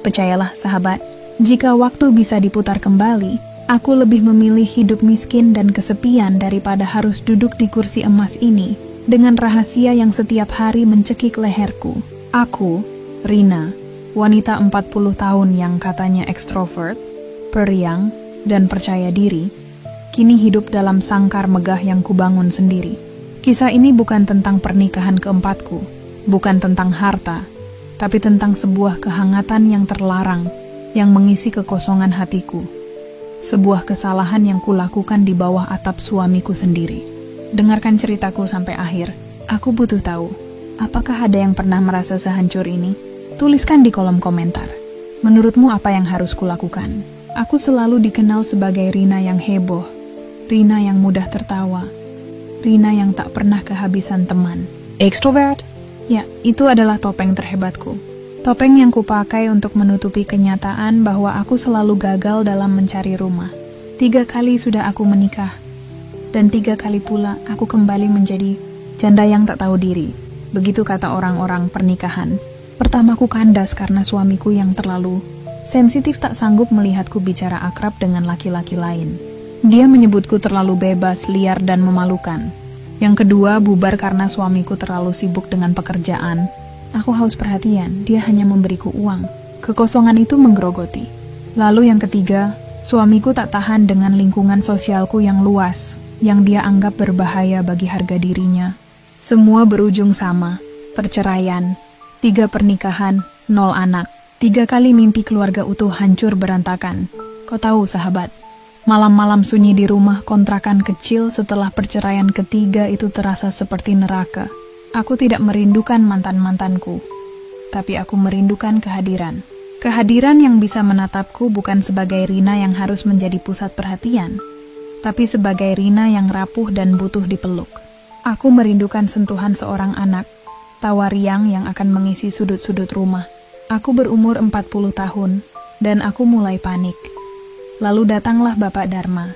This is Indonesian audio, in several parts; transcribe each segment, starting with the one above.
Percayalah sahabat, jika waktu bisa diputar kembali, aku lebih memilih hidup miskin dan kesepian daripada harus duduk di kursi emas ini dengan rahasia yang setiap hari mencekik leherku. Aku, Rina, wanita 40 tahun yang katanya ekstrovert, periang, dan percaya diri, kini hidup dalam sangkar megah yang kubangun sendiri. Kisah ini bukan tentang pernikahan keempatku, bukan tentang harta, tapi tentang sebuah kehangatan yang terlarang yang mengisi kekosongan hatiku. Sebuah kesalahan yang kulakukan di bawah atap suamiku sendiri. Dengarkan ceritaku sampai akhir. Aku butuh tahu, apakah ada yang pernah merasa sehancur ini? Tuliskan di kolom komentar. Menurutmu apa yang harus kulakukan? Aku selalu dikenal sebagai Rina yang heboh, Rina yang mudah tertawa, Rina yang tak pernah kehabisan teman. Extrovert? Ya, itu adalah topeng terhebatku. Topeng yang kupakai untuk menutupi kenyataan bahwa aku selalu gagal dalam mencari rumah. 3 kali sudah aku menikah, dan 3 kali pula aku kembali menjadi janda yang tak tahu diri. Begitu kata orang-orang pernikahan. Pertamaku kandas karena suamiku yang terlalu sensitif tak sanggup melihatku bicara akrab dengan laki-laki lain. Dia menyebutku terlalu bebas, liar, dan memalukan. Yang kedua, bubar karena suamiku terlalu sibuk dengan pekerjaan. Aku haus perhatian, dia hanya memberiku uang. Kekosongan itu menggerogoti. Lalu yang ketiga, suamiku tak tahan dengan lingkungan sosialku yang luas, yang dia anggap berbahaya bagi harga dirinya. Semua berujung sama, perceraian, 3 pernikahan, 0 anak, 3 kali mimpi keluarga utuh hancur berantakan. Kau tahu sahabat, malam-malam sunyi di rumah kontrakan kecil setelah perceraian ketiga itu terasa seperti neraka. Aku tidak merindukan mantan-mantanku, tapi aku merindukan kehadiran. Kehadiran yang bisa menatapku bukan sebagai Rina yang harus menjadi pusat perhatian, tapi sebagai Rina yang rapuh dan butuh dipeluk. Aku merindukan sentuhan seorang anak, tawa riang yang akan mengisi sudut-sudut rumah. Aku berumur 40 tahun, dan aku mulai panik. Lalu datanglah Bapak Dharma.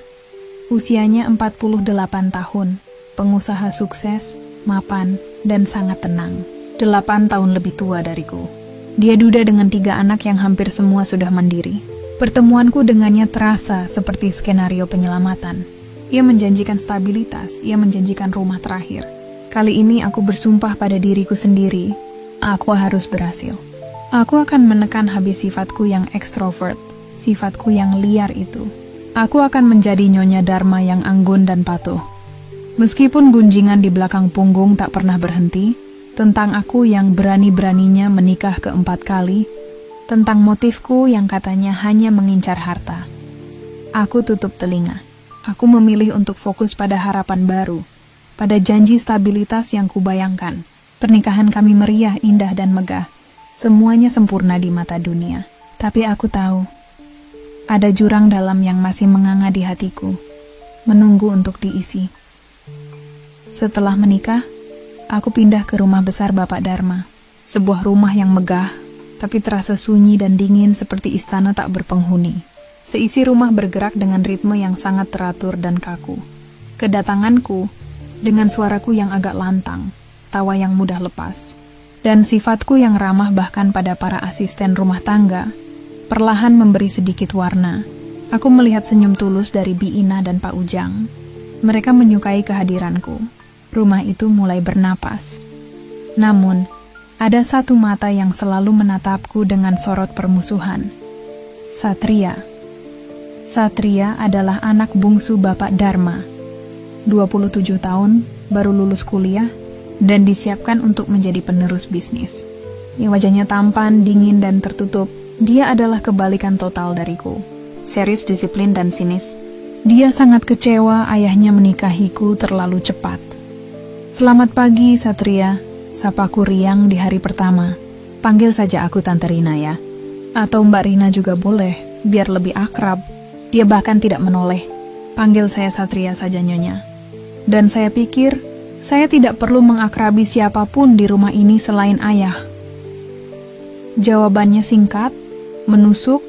Usianya 48 tahun, pengusaha sukses, mapan, dan sangat tenang. 8 tahun lebih tua dariku. Dia duda dengan 3 anak yang hampir semua sudah mandiri. Pertemuanku dengannya terasa seperti skenario penyelamatan. Ia menjanjikan stabilitas, ia menjanjikan rumah terakhir. Kali ini aku bersumpah pada diriku sendiri, aku harus berhasil. Aku akan menekan habis sifatku yang ekstrovert, sifatku yang liar itu. Aku akan menjadi Nyonya Dharma yang anggun dan patuh. Meskipun gunjingan di belakang punggung tak pernah berhenti, tentang aku yang berani-beraninya menikah ke-4 kali, tentang motifku yang katanya hanya mengincar harta. Aku tutup telinga. Aku memilih untuk fokus pada harapan baru, pada janji stabilitas yang kubayangkan. Pernikahan kami meriah, indah, dan megah. Semuanya sempurna di mata dunia. Tapi aku tahu, ada jurang dalam yang masih menganga di hatiku, menunggu untuk diisi. Setelah menikah, aku pindah ke rumah besar Bapak Dharma. Sebuah rumah yang megah, tapi terasa sunyi dan dingin seperti istana tak berpenghuni. Seisi rumah bergerak dengan ritme yang sangat teratur dan kaku. Kedatanganku, dengan suaraku yang agak lantang, tawa yang mudah lepas, dan sifatku yang ramah bahkan pada para asisten rumah tangga, perlahan memberi sedikit warna. Aku melihat senyum tulus dari Bi Ina dan Pak Ujang. Mereka menyukai kehadiranku. Rumah itu mulai bernapas. Namun, ada satu mata yang selalu menatapku dengan sorot permusuhan. Satria. Satria adalah anak bungsu Bapak Dharma. 27 tahun, baru lulus kuliah, dan disiapkan untuk menjadi penerus bisnis. Wajahnya tampan, dingin, dan tertutup. Dia adalah kebalikan total dariku. Serius, disiplin, dan sinis. Dia sangat kecewa ayahnya menikahiku terlalu cepat. Selamat pagi, Satria. Sapaku riang di hari pertama. Panggil saja aku Tante Rina ya. Atau Mbak Rina juga boleh, biar lebih akrab. Dia bahkan tidak menoleh. Panggil saya Satria saja, Nyonya. Dan saya pikir, saya tidak perlu mengakrabi siapapun di rumah ini selain ayah. Jawabannya singkat, menusuk,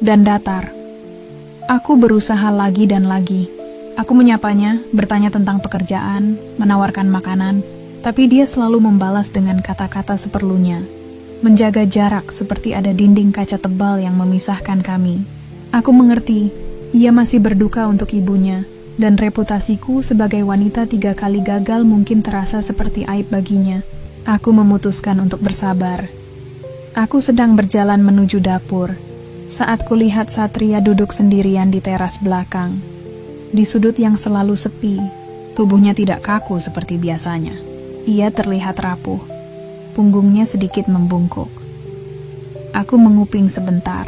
dan datar. Aku berusaha lagi dan lagi. Aku menyapanya, bertanya tentang pekerjaan, menawarkan makanan, tapi dia selalu membalas dengan kata-kata seperlunya. menjaga jarak seperti ada dinding kaca tebal yang memisahkan kami. Aku mengerti, ia masih berduka untuk ibunya, dan reputasiku sebagai wanita 3 kali gagal mungkin terasa seperti aib baginya. Aku memutuskan untuk bersabar. Aku sedang berjalan menuju dapur, saat kulihat Satria duduk sendirian di teras belakang. Di sudut yang selalu sepi, tubuhnya tidak kaku seperti biasanya. Ia terlihat rapuh, punggungnya sedikit membungkuk. Aku menguping sebentar.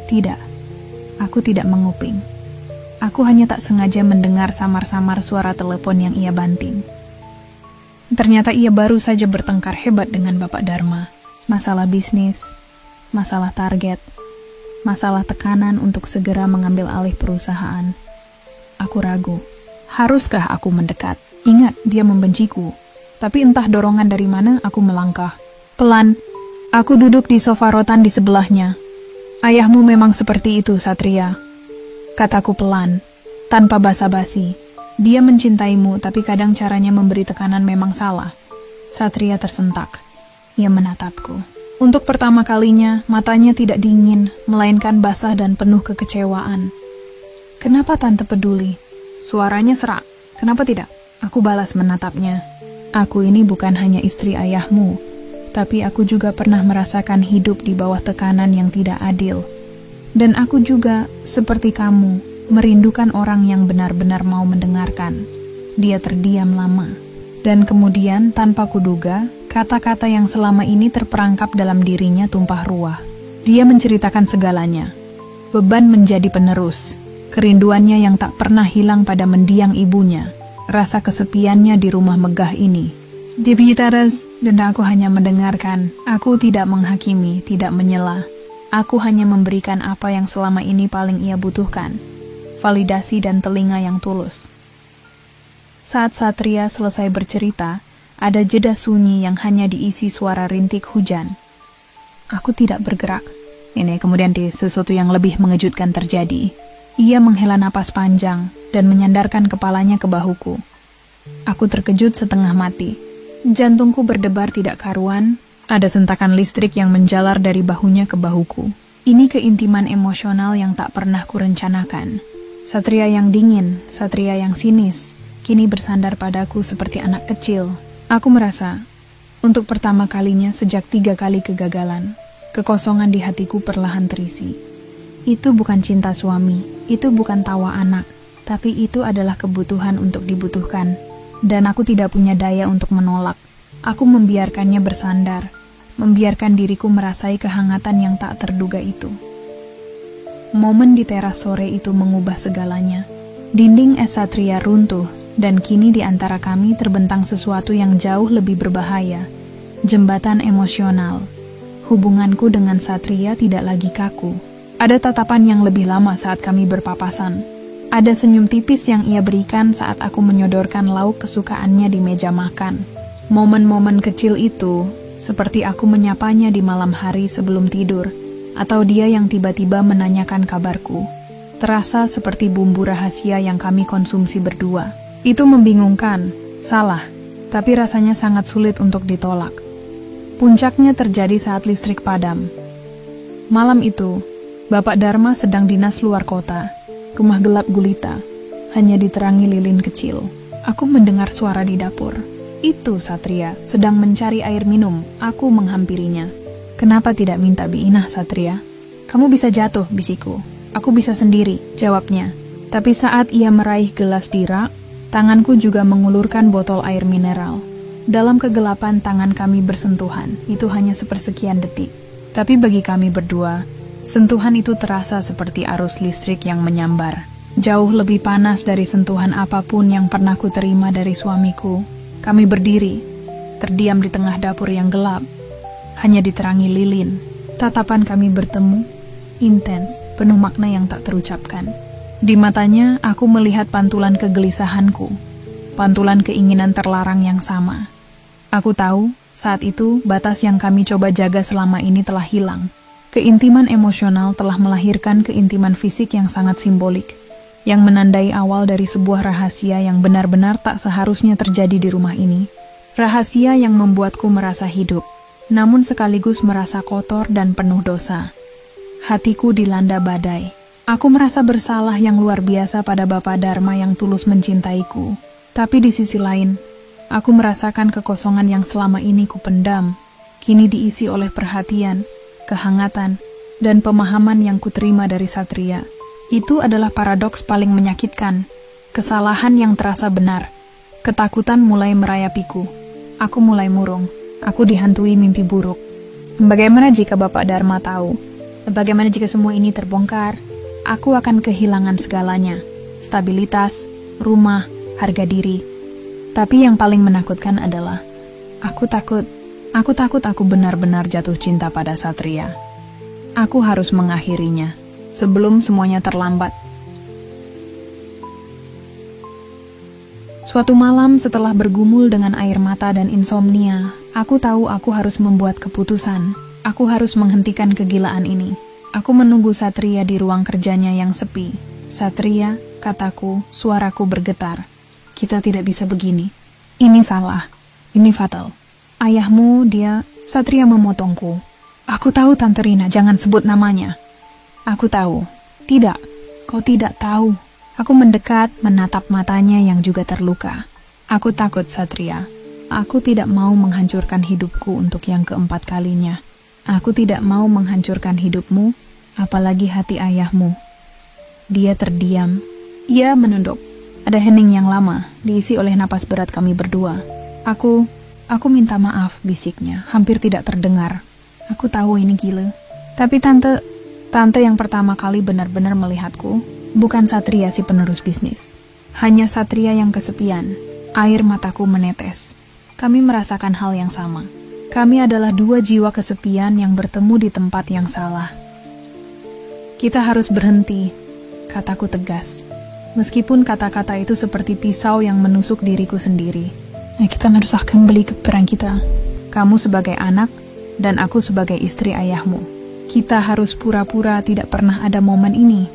Tidak, aku tidak menguping. Aku hanya tak sengaja mendengar samar-samar suara telepon yang ia banting. Ternyata ia baru saja bertengkar hebat dengan Bapak Dharma. Masalah bisnis, masalah target, masalah tekanan untuk segera mengambil alih perusahaan. Aku ragu. Haruskah aku mendekat? Ingat, dia membenciku. Tapi entah dorongan dari mana aku melangkah. Pelan, aku duduk di sofa rotan di sebelahnya. Ayahmu memang seperti itu, Satria. Kataku pelan, tanpa basa-basi. Dia mencintaimu, tapi kadang caranya memberi tekanan memang salah. Satria tersentak. Ia menatapku. Untuk pertama kalinya, matanya tidak dingin, melainkan basah dan penuh kekecewaan. Kenapa Tante peduli? Suaranya serak. Kenapa tidak? Aku balas menatapnya. Aku ini bukan hanya istri ayahmu, tapi aku juga pernah merasakan hidup di bawah tekanan yang tidak adil. Dan aku juga, seperti kamu, merindukan orang yang benar-benar mau mendengarkan. Dia terdiam lama. Dan kemudian, tanpa kuduga, kata-kata yang selama ini terperangkap dalam dirinya tumpah ruah. Dia menceritakan segalanya. Beban menjadi penerus. Kerinduannya yang tak pernah hilang pada mendiang ibunya. Rasa kesepiannya di rumah megah ini. Dia berteras, dan aku hanya mendengarkan. Aku tidak menghakimi, tidak menyela. Aku hanya memberikan apa yang selama ini paling ia butuhkan. Validasi dan telinga yang tulus. Saat Satria selesai bercerita, ada jeda sunyi yang hanya diisi suara rintik hujan. Aku tidak bergerak. Ini kemudian sesuatu yang lebih mengejutkan terjadi. Ia menghela napas panjang dan menyandarkan kepalanya ke bahuku. Aku terkejut setengah mati. Jantungku berdebar tidak karuan, ada sentakan listrik yang menjalar dari bahunya ke bahuku. Ini keintiman emosional yang tak pernah kurencanakan. Satria yang dingin, Satria yang sinis, kini bersandar padaku seperti anak kecil. Aku merasa, untuk pertama kalinya sejak 3 kali kegagalan, kekosongan di hatiku perlahan terisi. Itu bukan cinta suami, itu bukan tawa anak, tapi itu adalah kebutuhan untuk dibutuhkan. Dan aku tidak punya daya untuk menolak. Aku membiarkannya bersandar, membiarkan diriku merasai kehangatan yang tak terduga itu. Momen di teras sore itu mengubah segalanya. Dinding es Satria runtuh, dan kini di antara kami terbentang sesuatu yang jauh lebih berbahaya. Jembatan emosional. Hubunganku dengan Satria tidak lagi kaku. Ada tatapan yang lebih lama saat kami berpapasan. Ada senyum tipis yang ia berikan saat aku menyodorkan lauk kesukaannya di meja makan. Momen-momen kecil itu, seperti aku menyapanya di malam hari sebelum tidur, atau dia yang tiba-tiba menanyakan kabarku, terasa seperti bumbu rahasia yang kami konsumsi berdua. Itu membingungkan, salah, tapi rasanya sangat sulit untuk ditolak. Puncaknya terjadi saat listrik padam. Malam itu, Bapak Dharma sedang dinas luar kota. Rumah gelap gulita, hanya diterangi lilin kecil. Aku mendengar suara di dapur. Itu Satria, sedang mencari air minum. Aku menghampirinya. Kenapa tidak minta biinah, Satria? Kamu bisa jatuh, bisikku. Aku bisa sendiri, jawabnya. Tapi saat ia meraih gelas di rak, tanganku juga mengulurkan botol air mineral. Dalam kegelapan tangan kami bersentuhan, itu hanya sepersekian detik. Tapi bagi kami berdua, sentuhan itu terasa seperti arus listrik yang menyambar. Jauh lebih panas dari sentuhan apapun yang pernah ku terima dari suamiku. Kami berdiri, terdiam di tengah dapur yang gelap. Hanya diterangi lilin. Tatapan kami bertemu, intens, penuh makna yang tak terucapkan. Di matanya, aku melihat pantulan kegelisahanku. Pantulan keinginan terlarang yang sama. Aku tahu, saat itu, batas yang kami coba jaga selama ini telah hilang. Keintiman emosional telah melahirkan keintiman fisik yang sangat simbolik, yang menandai awal dari sebuah rahasia yang benar-benar tak seharusnya terjadi di rumah ini. Rahasia yang membuatku merasa hidup, namun sekaligus merasa kotor dan penuh dosa. Hatiku dilanda badai. Aku merasa bersalah yang luar biasa pada Bapak Dharma yang tulus mencintaiku. Tapi di sisi lain, aku merasakan kekosongan yang selama ini kupendam, kini diisi oleh perhatian, kehangatan, dan pemahaman yang kuterima dari Satria. Itu adalah paradoks paling menyakitkan. Kesalahan yang terasa benar. Ketakutan mulai merayapiku. Aku mulai murung. Aku dihantui mimpi buruk. Bagaimana jika Bapak Dharma tahu? Bagaimana jika semua ini terbongkar? Aku akan kehilangan segalanya. Stabilitas, rumah, harga diri. Tapi yang paling menakutkan adalah aku takut aku benar-benar jatuh cinta pada Satria. Aku harus mengakhirinya sebelum semuanya terlambat. Suatu malam setelah bergumul dengan air mata dan insomnia, aku tahu aku harus membuat keputusan. Aku harus menghentikan kegilaan ini. Aku menunggu Satria di ruang kerjanya yang sepi. Satria, kataku, suaraku bergetar. Kita tidak bisa begini. Ini salah. Ini fatal. Ayahmu, Satria memotongku. Aku tahu Tante Rina, jangan sebut namanya. Aku tahu. Tidak, kau tidak tahu. Aku mendekat, menatap matanya yang juga terluka. Aku takut, Satria. Aku tidak mau menghancurkan hidupku untuk yang keempat kalinya. Aku tidak mau menghancurkan hidupmu, apalagi hati ayahmu. Dia terdiam. Ia menunduk. Ada hening yang lama, diisi oleh napas berat kami berdua. Aku minta maaf, bisiknya, hampir tidak terdengar. Aku tahu ini gila. Tapi Tante yang pertama kali benar-benar melihatku, bukan Satria si penerus bisnis. Hanya Satria yang kesepian. Air mataku menetes. Kami merasakan hal yang sama. Kami adalah dua jiwa kesepian yang bertemu di tempat yang salah. Kita harus berhenti, kataku tegas. Meskipun kata-kata itu seperti pisau yang menusuk diriku sendiri. Kita merusak kembali ke peran kita. Kamu sebagai anak, dan aku sebagai istri ayahmu. Kita harus pura-pura tidak pernah ada momen ini.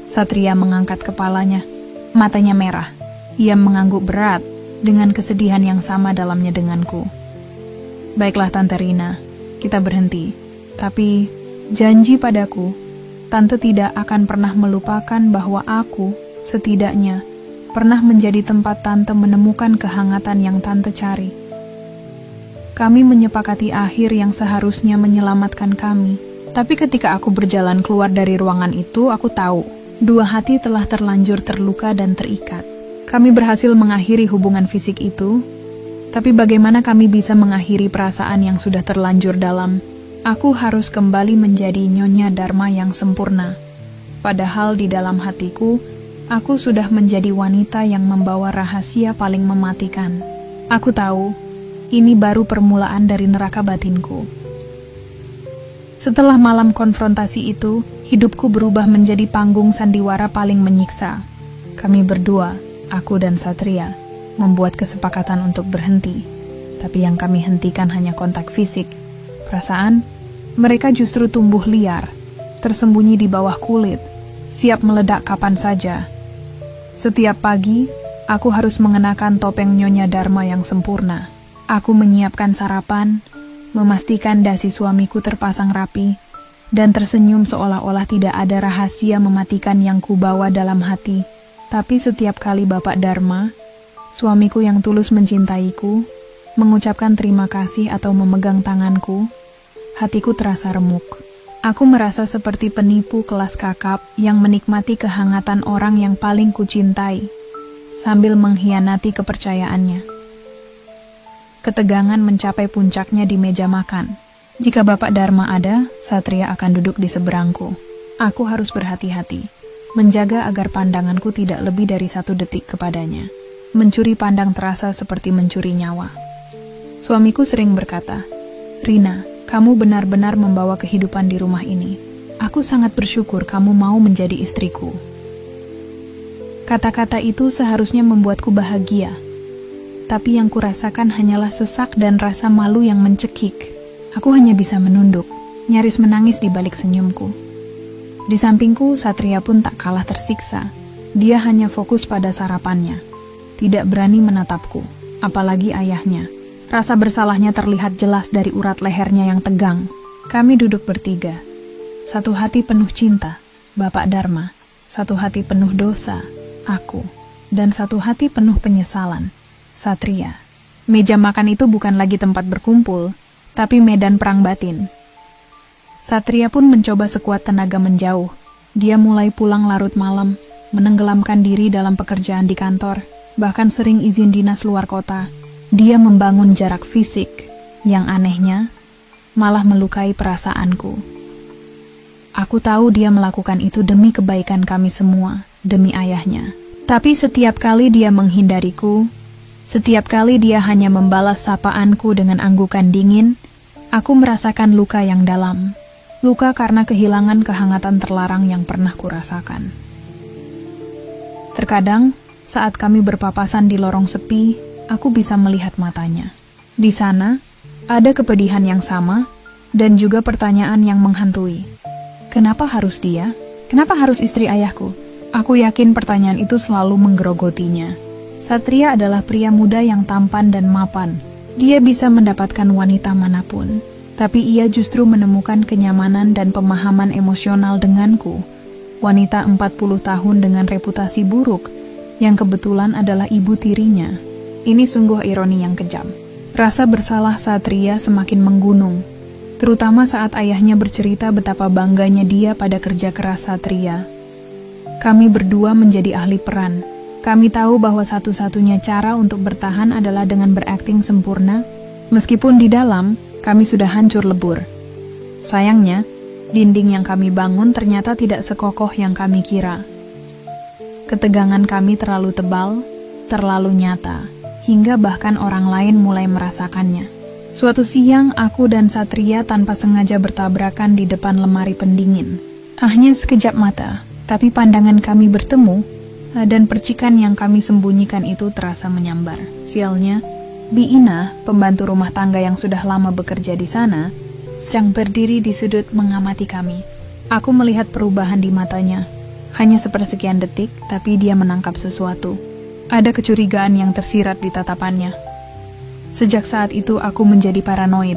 Satria mengangkat kepalanya. Matanya merah. Ia mengangguk berat, dengan kesedihan yang sama dalamnya denganku. Baiklah Tante Rina, kita berhenti. Tapi, janji padaku, Tante tidak akan pernah melupakan bahwa aku, setidaknya, pernah menjadi tempat Tante menemukan kehangatan yang Tante cari. Kami menyepakati akhir yang seharusnya menyelamatkan kami. Tapi ketika aku berjalan keluar dari ruangan itu, aku tahu, dua hati telah terlanjur terluka dan terikat. Kami berhasil mengakhiri hubungan fisik itu, tapi bagaimana kami bisa mengakhiri perasaan yang sudah terlanjur dalam? Aku harus kembali menjadi Nyonya Dharma yang sempurna. Padahal di dalam hatiku, aku sudah menjadi wanita yang membawa rahasia paling mematikan. Aku tahu, ini baru permulaan dari neraka batinku. Setelah malam konfrontasi itu, hidupku berubah menjadi panggung sandiwara paling menyiksa. Kami berdua, aku dan Satria, membuat kesepakatan untuk berhenti. Tapi yang kami hentikan hanya kontak fisik. Perasaan, mereka justru tumbuh liar, tersembunyi di bawah kulit, siap meledak kapan saja. Setiap pagi, aku harus mengenakan topeng Nyonya Dharma yang sempurna. Aku menyiapkan sarapan, memastikan dasi suamiku terpasang rapi, dan tersenyum seolah-olah tidak ada rahasia mematikan yang kubawa dalam hati. Tapi setiap kali Bapak Dharma, suamiku yang tulus mencintaiku, mengucapkan terima kasih atau memegang tanganku, hatiku terasa remuk. Aku merasa seperti penipu kelas kakap yang menikmati kehangatan orang yang paling kucintai, sambil mengkhianati kepercayaannya. Ketegangan mencapai puncaknya di meja makan. Jika Bapak Dharma ada, Satria akan duduk di seberangku. Aku harus berhati-hati, menjaga agar pandanganku tidak lebih dari 1 detik kepadanya. Mencuri pandang terasa seperti mencuri nyawa. Suamiku sering berkata, "Rina, kamu benar-benar membawa kehidupan di rumah ini. Aku sangat bersyukur kamu mau menjadi istriku." Kata-kata itu seharusnya membuatku bahagia. Tapi yang kurasakan hanyalah sesak dan rasa malu yang mencekik. Aku hanya bisa menunduk, nyaris menangis di balik senyumku. Di sampingku, Satria pun tak kalah tersiksa. Dia hanya fokus pada sarapannya. Tidak berani menatapku, apalagi ayahnya. Rasa bersalahnya terlihat jelas dari urat lehernya yang tegang. Kami duduk bertiga. Satu hati penuh cinta, Bapak Dharma. Satu hati penuh dosa, aku. Dan satu hati penuh penyesalan, Satria. Meja makan itu bukan lagi tempat berkumpul, tapi medan perang batin. Satria pun mencoba sekuat tenaga menjauh. Dia mulai pulang larut malam, menenggelamkan diri dalam pekerjaan di kantor, bahkan sering izin dinas luar kota. Dia membangun jarak fisik, yang anehnya, malah melukai perasaanku. Aku tahu dia melakukan itu demi kebaikan kami semua, demi ayahnya. Tapi setiap kali dia menghindariku, setiap kali dia hanya membalas sapaanku dengan anggukan dingin, aku merasakan luka yang dalam. Luka karena kehilangan kehangatan terlarang yang pernah kurasakan. Terkadang, saat kami berpapasan di lorong sepi, aku bisa melihat matanya. Di sana, ada kepedihan yang sama, dan juga pertanyaan yang menghantui. Kenapa harus dia? Kenapa harus istri ayahku? Aku yakin pertanyaan itu selalu menggerogotinya. Satria adalah pria muda yang tampan dan mapan. Dia bisa mendapatkan wanita manapun, tapi ia justru menemukan kenyamanan dan pemahaman emosional denganku. Wanita 40 tahun dengan reputasi buruk, yang kebetulan adalah ibu tirinya. Ini sungguh ironi yang kejam. Rasa bersalah Satria semakin menggunung, terutama saat ayahnya bercerita betapa bangganya dia pada kerja keras Satria. Kami berdua menjadi ahli peran. Kami tahu bahwa satu-satunya cara untuk bertahan adalah dengan berakting sempurna, meskipun di dalam, kami sudah hancur lebur. Sayangnya, dinding yang kami bangun ternyata tidak sekokoh yang kami kira. Ketegangan kami terlalu tebal, terlalu nyata, hingga bahkan orang lain mulai merasakannya. Suatu siang, aku dan Satria tanpa sengaja bertabrakan di depan lemari pendingin. Hanya sekejap mata, tapi pandangan kami bertemu, dan percikan yang kami sembunyikan itu terasa menyambar. Sialnya, Bi Ina, pembantu rumah tangga yang sudah lama bekerja di sana, sedang berdiri di sudut mengamati kami. Aku melihat perubahan di matanya. Hanya sepersekian detik, tapi dia menangkap sesuatu. Ada kecurigaan yang tersirat di tatapannya. Sejak saat itu aku menjadi paranoid.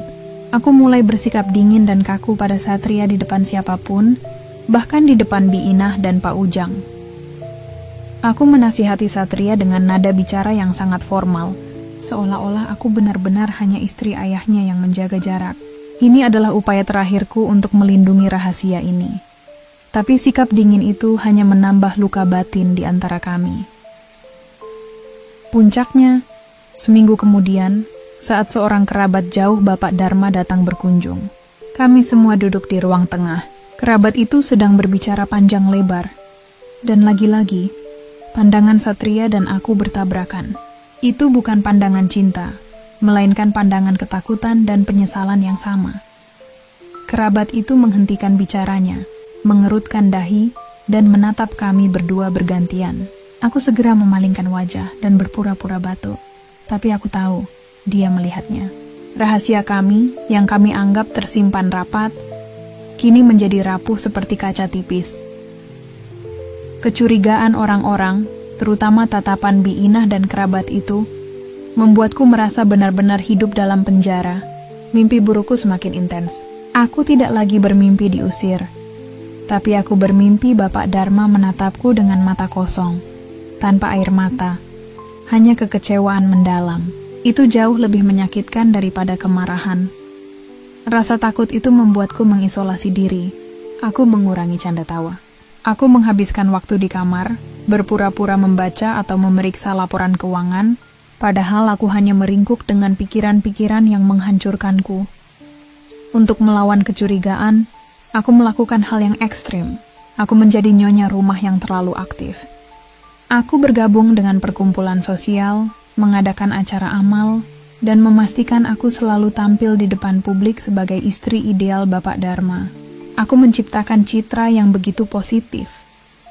Aku mulai bersikap dingin dan kaku pada Satria di depan siapapun, bahkan di depan Bi Inah dan Pak Ujang. Aku menasihati Satria dengan nada bicara yang sangat formal, seolah-olah aku benar-benar hanya istri ayahnya yang menjaga jarak. Ini adalah upaya terakhirku untuk melindungi rahasia ini. Tapi sikap dingin itu hanya menambah luka batin di antara kami. Puncaknya, seminggu kemudian, saat seorang kerabat jauh Bapak Dharma datang berkunjung. Kami semua duduk di ruang tengah. Kerabat itu sedang berbicara panjang lebar. Dan lagi-lagi, pandangan Satria dan aku bertabrakan. Itu bukan pandangan cinta, melainkan pandangan ketakutan dan penyesalan yang sama. Kerabat itu menghentikan bicaranya, mengerutkan dahi, dan menatap kami berdua bergantian. Aku segera memalingkan wajah dan berpura-pura batuk. Tapi aku tahu, dia melihatnya. Rahasia kami, yang kami anggap tersimpan rapat, kini menjadi rapuh seperti kaca tipis. Kecurigaan orang-orang, terutama tatapan Bi Inah dan kerabat itu, membuatku merasa benar-benar hidup dalam penjara. Mimpi burukku semakin intens. Aku tidak lagi bermimpi diusir, tapi aku bermimpi Bapak Dharma menatapku dengan mata kosong, tanpa air mata, hanya kekecewaan mendalam. Itu jauh lebih menyakitkan daripada kemarahan. Rasa takut itu membuatku mengisolasi diri. Aku mengurangi canda tawa. Aku menghabiskan waktu di kamar, berpura-pura membaca atau memeriksa laporan keuangan, padahal aku hanya meringkuk dengan pikiran-pikiran yang menghancurkanku. Untuk melawan kecurigaan, aku melakukan hal yang ekstrim. Aku menjadi nyonya rumah yang terlalu aktif. Aku bergabung dengan perkumpulan sosial, mengadakan acara amal, dan memastikan aku selalu tampil di depan publik sebagai istri ideal Bapak Dharma. Aku menciptakan citra yang begitu positif,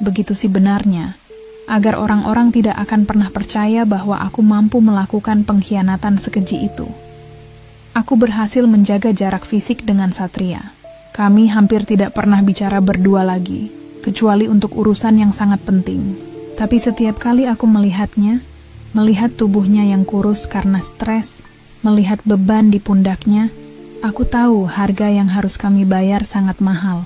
begitu sebenarnya, agar orang-orang tidak akan pernah percaya bahwa aku mampu melakukan pengkhianatan sekeji itu. Aku berhasil menjaga jarak fisik dengan Satria. Kami hampir tidak pernah bicara berdua lagi, kecuali untuk urusan yang sangat penting. Tapi setiap kali aku melihatnya, melihat tubuhnya yang kurus karena stres, Melihat beban di pundaknya, aku tahu harga yang harus kami bayar sangat mahal.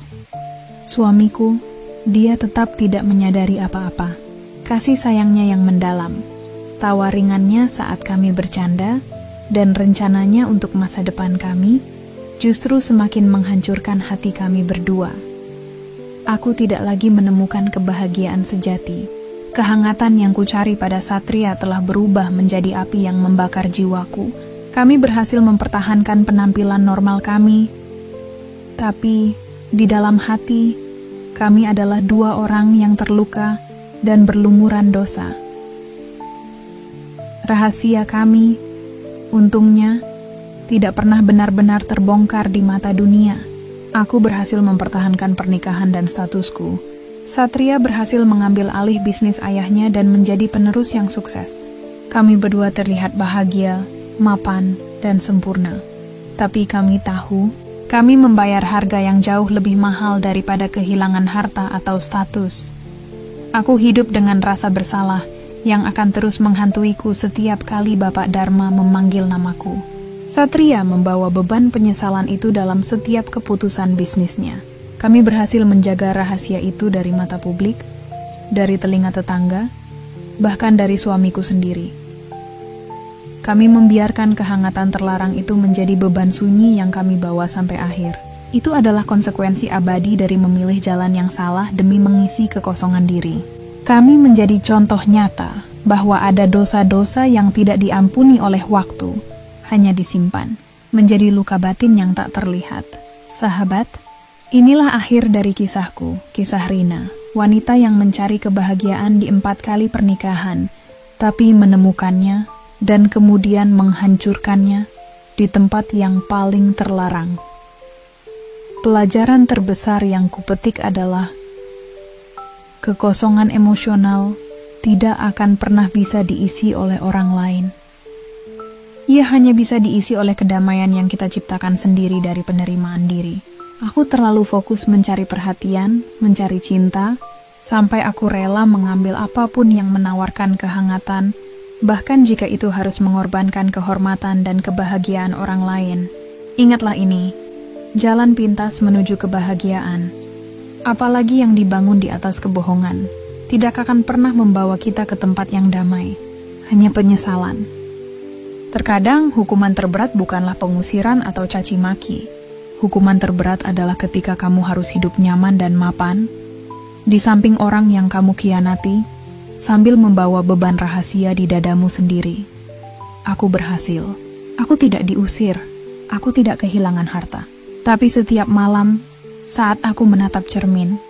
Suamiku, dia tetap tidak menyadari apa-apa. Kasih sayangnya yang mendalam, tawa ringannya saat kami bercanda, dan rencananya untuk masa depan kami, justru semakin menghancurkan hati kami berdua. Aku tidak lagi menemukan kebahagiaan sejati. Kehangatan yang kucari pada Satria telah berubah menjadi api yang membakar jiwaku. Kami berhasil mempertahankan penampilan normal kami, tapi di dalam hati, kami adalah dua orang yang terluka dan berlumuran dosa. Rahasia kami, untungnya, tidak pernah benar-benar terbongkar di mata dunia. Aku berhasil mempertahankan pernikahan dan statusku. Satria berhasil mengambil alih bisnis ayahnya dan menjadi penerus yang sukses. Kami berdua terlihat bahagia, mapan, dan sempurna. Tapi kami tahu, kami membayar harga yang jauh lebih mahal daripada kehilangan harta atau status. Aku hidup dengan rasa bersalah yang akan terus menghantuiku setiap kali Bapak Dharma memanggil namaku. Satria membawa beban penyesalan itu dalam setiap keputusan bisnisnya. Kami berhasil menjaga rahasia itu dari mata publik, dari telinga tetangga, bahkan dari suamiku sendiri. Kami membiarkan kehangatan terlarang itu menjadi beban sunyi yang kami bawa sampai akhir. Itu adalah konsekuensi abadi dari memilih jalan yang salah demi mengisi kekosongan diri. Kami menjadi contoh nyata bahwa ada dosa-dosa yang tidak diampuni oleh waktu, hanya disimpan, menjadi luka batin yang tak terlihat. Sahabat, inilah akhir dari kisahku, kisah Rina, wanita yang mencari kebahagiaan di 4 kali pernikahan, tapi menemukannya dan kemudian menghancurkannya di tempat yang paling terlarang. Pelajaran terbesar yang kupetik adalah kekosongan emosional tidak akan pernah bisa diisi oleh orang lain. Ia hanya bisa diisi oleh kedamaian yang kita ciptakan sendiri dari penerimaan diri. Aku terlalu fokus mencari perhatian, mencari cinta, sampai aku rela mengambil apapun yang menawarkan kehangatan, bahkan jika itu harus mengorbankan kehormatan dan kebahagiaan orang lain. Ingatlah ini, jalan pintas menuju kebahagiaan, apalagi yang dibangun di atas kebohongan, tidak akan pernah membawa kita ke tempat yang damai, hanya penyesalan. Terkadang hukuman terberat bukanlah pengusiran atau caci maki. Hukuman terberat adalah ketika kamu harus hidup nyaman dan mapan, di samping orang yang kamu khianati, sambil membawa beban rahasia di dadamu sendiri. Aku berhasil. Aku tidak diusir. Aku tidak kehilangan harta. Tapi setiap malam, saat aku menatap cermin,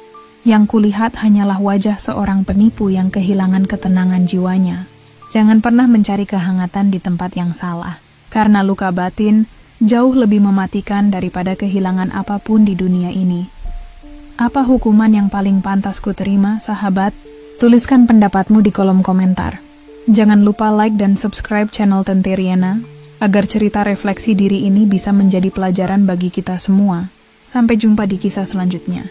yang kulihat hanyalah wajah seorang penipu yang kehilangan ketenangan jiwanya. Jangan pernah mencari kehangatan di tempat yang salah, karena luka batin jauh lebih mematikan daripada kehilangan apapun di dunia ini. Apa hukuman yang paling pantas ku terima, sahabat? Tuliskan pendapatmu di kolom komentar. Jangan lupa like dan subscribe channel Tante Riana, agar cerita refleksi diri ini bisa menjadi pelajaran bagi kita semua. Sampai jumpa di kisah selanjutnya.